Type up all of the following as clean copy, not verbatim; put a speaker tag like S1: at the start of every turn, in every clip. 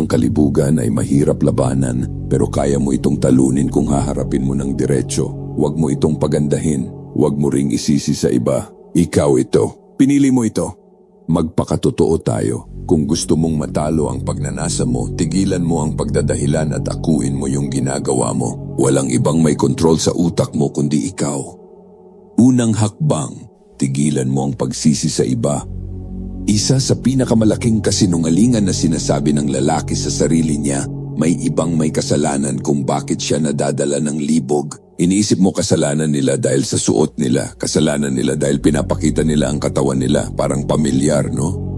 S1: kalibugan ay mahirap labanan, pero kaya mo itong talunin kung haharapin mo ng diretsyo. Huwag mo itong pagandahin. Huwag mo ring isisi sa iba. Ikaw ito. Pinili mo ito. Magpakatotoo tayo. Kung gusto mong matalo ang pagnanasa mo, tigilan mo ang pagdadahilan at akuin mo yung ginagawa mo. Walang ibang may kontrol sa utak mo kundi ikaw. Unang hakbang, tigilan mo ang pagsisi sa iba. Isa sa pinakamalaking kasinungalingan na sinasabi ng lalaki sa sarili niya, may ibang may kasalanan kung bakit siya nadadala ng libog. Iniisip mo kasalanan nila dahil sa suot nila, kasalanan nila dahil pinapakita nila ang katawan nila, parang pamilyar, no?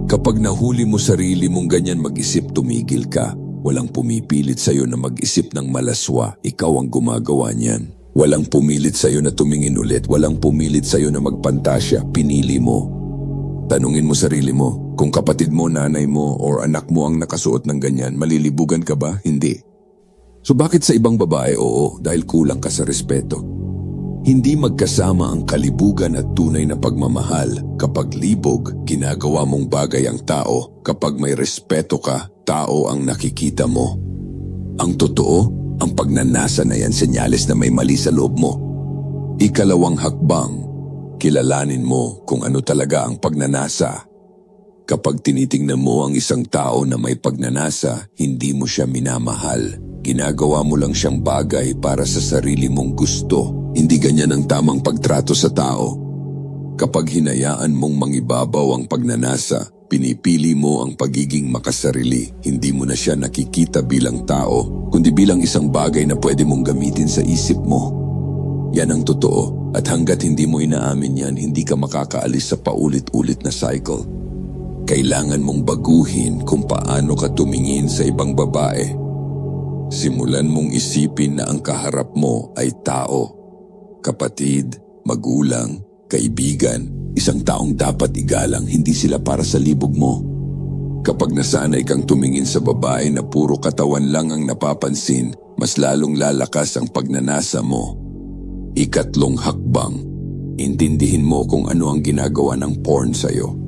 S1: Kapag nahuli mo sarili mong ganyan mag-isip, tumigil ka. Walang pumipilit sa'yo na mag-isip ng malaswa, ikaw ang gumagawa niyan. Walang pumilit sa'yo na tumingin ulit, walang pumilit sa'yo na magpantasya, pinili mo. Tanungin mo sarili mo, kung kapatid mo, nanay mo, or anak mo ang nakasuot ng ganyan, malilibugan ka ba? Hindi. So bakit sa ibang babae, oo, dahil kulang ka sa respeto? Hindi magkasama ang kalibugan at tunay na pagmamahal. Kapag libog, ginagawa mong bagay ang tao. Kapag may respeto ka, tao ang nakikita mo. Ang totoo, ang pagnanasa na yan senyales na may mali sa loob mo. Ikalawang hakbang, kilalanin mo kung ano talaga ang pagnanasa. Kapag tinitingnan mo ang isang tao na may pagnanasa, hindi mo siya minamahal. Ginagawa mo lang siyang bagay para sa sarili mong gusto. Hindi ganyan ang tamang pagtrato sa tao. Kapag hinayaan mong mangibabaw ang pagnanasa, pinipili mo ang pagiging makasarili. Hindi mo na siya nakikita bilang tao, kundi bilang isang bagay na pwede mong gamitin sa isip mo. Yan ang totoo, at hanggat hindi mo inaamin yan, hindi ka makakaalis sa paulit-ulit na cycle. Kailangan mong baguhin kung paano ka tumingin sa ibang babae. Simulan mong isipin na ang kaharap mo ay tao. Kapatid, magulang, kaibigan, isang taong dapat igalang, hindi sila para sa libog mo. Kapag nasanay kang tumingin sa babae na puro katawan lang ang napapansin, mas lalong lalakas ang pagnanasa mo. Ikatlong hakbang, intindihin mo kung ano ang ginagawa ng porn sa'yo.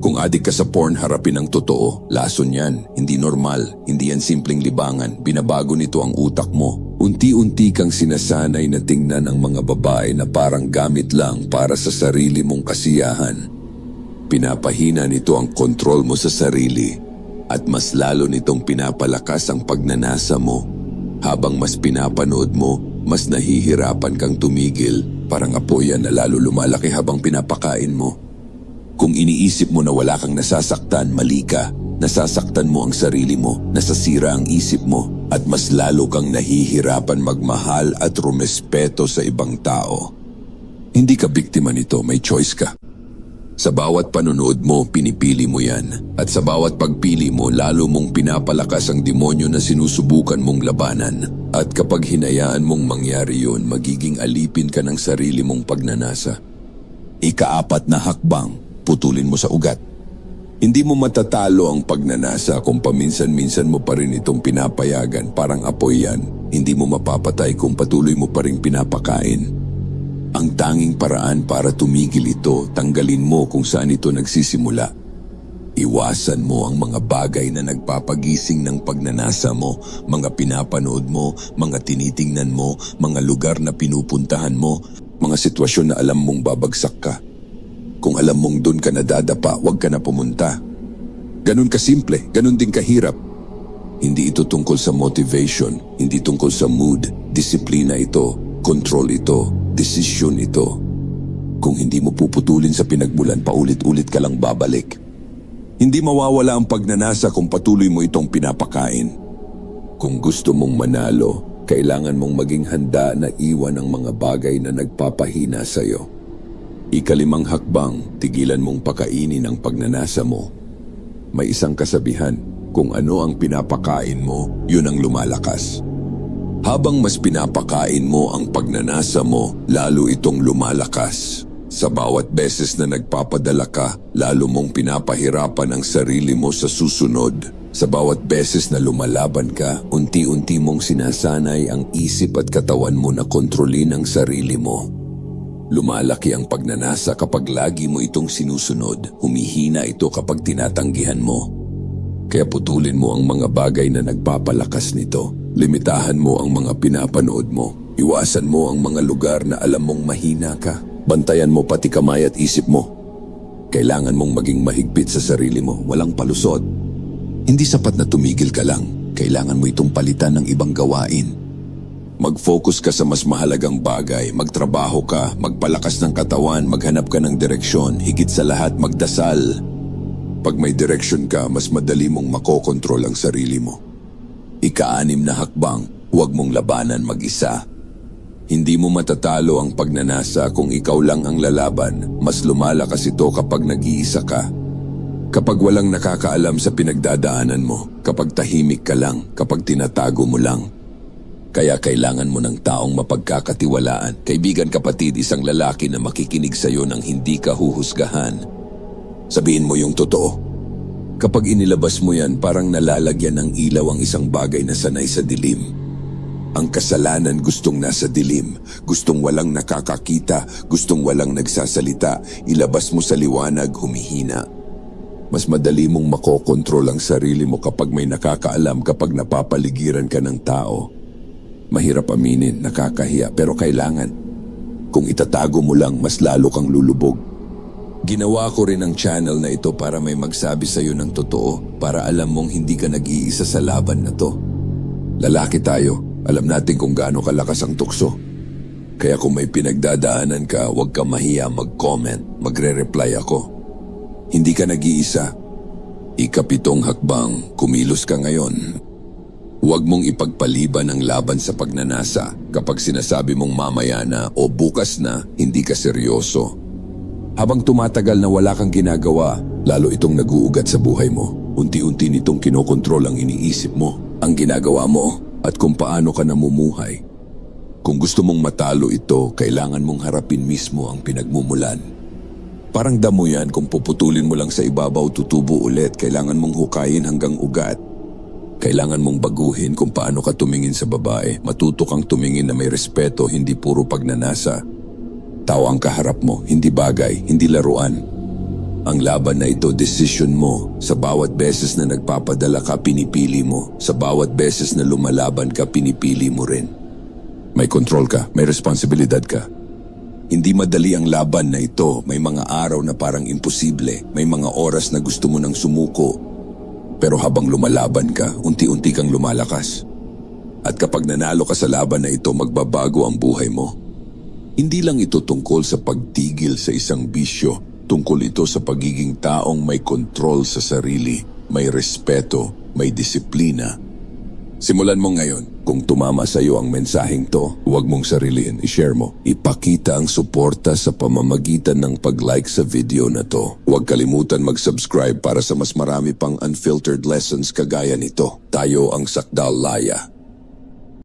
S1: Kung adik ka sa porn, harapin ang totoo. Lason yan, hindi normal, hindi yan simpleng libangan. Binabago nito ang utak mo. Unti-unti kang sinasanay na tingnan ang mga babae na parang gamit lang para sa sarili mong kasiyahan. Pinapahina nito ang kontrol mo sa sarili at mas lalo nitong pinapalakas ang pagnanasa mo. Habang mas pinapanood mo, mas nahihirapan kang tumigil. Parang apoy yan na lalo lumalaki habang pinapakain mo. Kung iniisip mo na wala kang nasasaktan, mali ka. Nasasaktan mo ang sarili mo, nasasira ang isip mo, at mas lalo kang nahihirapan magmahal at rumespeto sa ibang tao. Hindi ka biktima nito, may choice ka. Sa bawat panonood mo, pinipili mo yan. At sa bawat pagpili mo, lalo mong pinapalakas ang demonyo na sinusubukan mong labanan. At kapag hinayaan mong mangyari yun, magiging alipin ka ng sarili mong pagnanasa. Ikaapat na hakbang, putulin mo sa ugat. Hindi mo matatalo ang pagnanasa kung paminsan-minsan mo pa rin itong pinapayagan, parang apoy yan. Hindi mo mapapatay kung patuloy mo pa rin pinapakain. Ang tanging paraan para tumigil ito, tanggalin mo kung saan ito nagsisimula. Iwasan mo ang mga bagay na nagpapagising ng pagnanasa mo, mga pinapanood mo, mga tinitingnan mo, mga lugar na pinupuntahan mo, mga sitwasyon na alam mong babagsak ka. Kung alam mong dun ka nadadapa, huwag ka na pumunta. Ganun kasimple, ganun din kahirap. Hindi ito tungkol sa motivation, hindi tungkol sa mood, disiplina ito, control ito, decision ito. Kung hindi mo puputulin sa pinagmulan, paulit-ulit ka lang babalik. Hindi mawawala ang pagnanasa kung patuloy mo itong pinapakain. Kung gusto mong manalo, kailangan mong maging handa na iwan ang mga bagay na nagpapahina sa'yo. Ikalimang hakbang, tigilan mong pakainin ang pagnanasa mo. May isang kasabihan, kung ano ang pinapakain mo, yun ang lumalakas. Habang mas pinapakain mo ang pagnanasa mo, lalo itong lumalakas. Sa bawat beses na nagpapadala ka, lalo mong pinapahirapan ang sarili mo sa susunod. Sa bawat beses na lumalaban ka, unti-unti mong sinasanay ang isip at katawan mo na kontrolin ang sarili mo. Lumalaki ang pagnanasa kapag lagi mo itong sinusunod. Humihina ito kapag tinatanggihan mo. Kaya putulin mo ang mga bagay na nagpapalakas nito. Limitahan mo ang mga pinapanood mo. Iwasan mo ang mga lugar na alam mong mahina ka. Bantayan mo pati kamay at isip mo. Kailangan mong maging mahigpit sa sarili mo, walang palusot. Hindi sapat na tumigil ka lang. Kailangan mo itong palitan ng ibang gawain. Mag-focus ka sa mas mahalagang bagay, magtrabaho ka, magpalakas ng katawan, maghanap ka ng direksyon, higit sa lahat magdasal. Pag may direksyon ka, mas madali mong makokontrol ang sarili mo. Ika-6 na hakbang, huwag mong labanan mag-isa. Hindi mo matatalo ang pagnanasa kung ikaw lang ang lalaban. Mas lumalakas ito kapag nag-iisa ka. Kapag walang nakakaalam sa pinagdadaanan mo, kapag tahimik ka lang, kapag tinatago mo lang. Kaya kailangan mo ng taong mapagkakatiwalaan. Kaibigan, kapatid, isang lalaki na makikinig sa iyo nang hindi ka huhusgahan. Sabihin mo yung totoo. Kapag inilabas mo yan, parang nalalagyan ng ilaw ang isang bagay na sanay sa dilim. Ang kasalanan gustong nasa dilim, gustong walang nakakakita, gustong walang nagsasalita. Ilabas mo sa liwanag, humihina. Mas madali mong makokontrol ang sarili mo kapag may nakakaalam, kapag napapaligiran ka ng tao. Mahirap aminin, nakakahiya, pero kailangan. Kung itatago mo lang, mas lalo kang lulubog. Ginawa ko rin ang channel na ito para may magsabi sa iyo ng totoo, para alam mong hindi ka nag-iisa sa laban na to. Lalaki tayo. Alam natin kung gaano kalakas ang tukso. Kaya kung may pinagdadaanan ka, huwag ka mahiya mag-comment, magre-reply ako. Hindi ka nag-iisa. 7 hakbang, kumilos ka ngayon. Huwag mong ipagpaliban ang laban sa pagnanasa. Kapag sinasabi mong mamaya na o bukas na, hindi ka seryoso. Habang tumatagal na wala kang ginagawa, lalo itong nag-uugat sa buhay mo. Unti-unti nitong kinokontrol ang iniisip mo, ang ginagawa mo, at kung paano ka namumuhay. Kung gusto mong matalo ito, kailangan mong harapin mismo ang pinagmumulan. Parang damo yan, kung puputulin mo lang sa ibabaw, tutubo ulit. Kailangan mong hukayin hanggang ugat. Kailangan mong baguhin kung paano ka tumingin sa babae. Matuto kang tumingin na may respeto, hindi puro pagnanasa. Tao ang kaharap mo, hindi bagay, hindi laruan. Ang laban na ito, desisyon mo. Sa bawat beses na nagpapadala ka, pinipili mo. Sa bawat beses na lumalaban ka, pinipili mo rin. May control ka, may responsibilidad ka. Hindi madali ang laban na ito. May mga araw na parang imposible. May mga oras na gusto mo nang sumuko. Pero habang lumalaban ka, unti-unti kang lumalakas. At kapag nanalo ka sa laban na ito, magbabago ang buhay mo. Hindi lang ito tungkol sa pagtigil sa isang bisyo. Tungkol ito sa pagiging taong may kontrol sa sarili, may respeto, may disiplina. Simulan mo ngayon. Kung tumama sa iyo ang mensaheng to, huwag mong sariliin, i-share mo. Ipakita ang suporta sa pamamagitan ng pag-like sa video na to. Huwag kalimutan mag-subscribe para sa mas marami pang unfiltered lessons kagaya nito. Tayo ang Sakdal Laya.